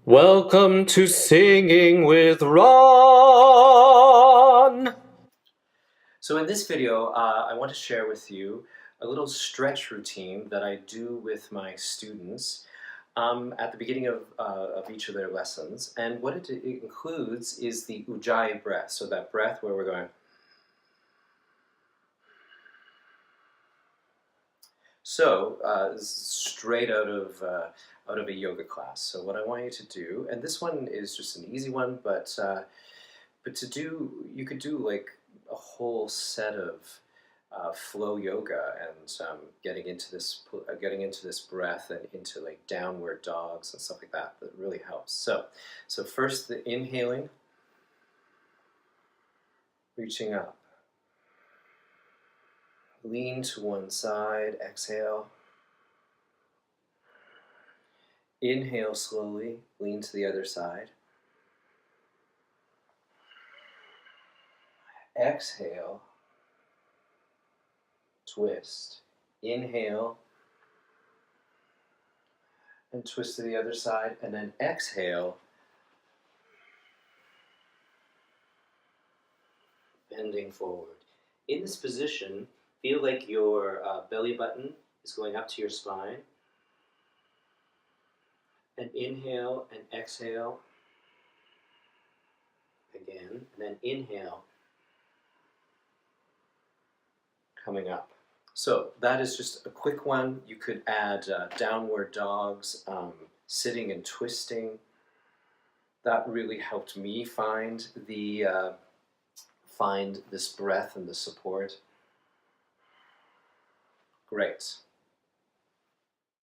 Welcome to Singing with Ron! So in this video, I want to share with you a little stretch routine that I do with my students at the beginning of each of their lessons. And what it includes is the Ujjayi breath, so that breath where we're going. So straight out of a yoga class. So what I want you to do, and this one is just an easy one, but to do, you could do like a whole set of flow yoga and getting into this breath and into like downward dogs and stuff like that. That really helps. So first the inhaling, reaching up. Lean to one side, exhale. Inhale slowly, lean to the other side. Exhale, twist. Inhale, and twist to the other side, and then exhale, bending forward. In this position, feel like your belly button is going up to your spine. And inhale and exhale again, and then inhale, coming up. So that is just a quick one. You could add downward dogs, sitting and twisting. That really helped me find this breath and the support. Great.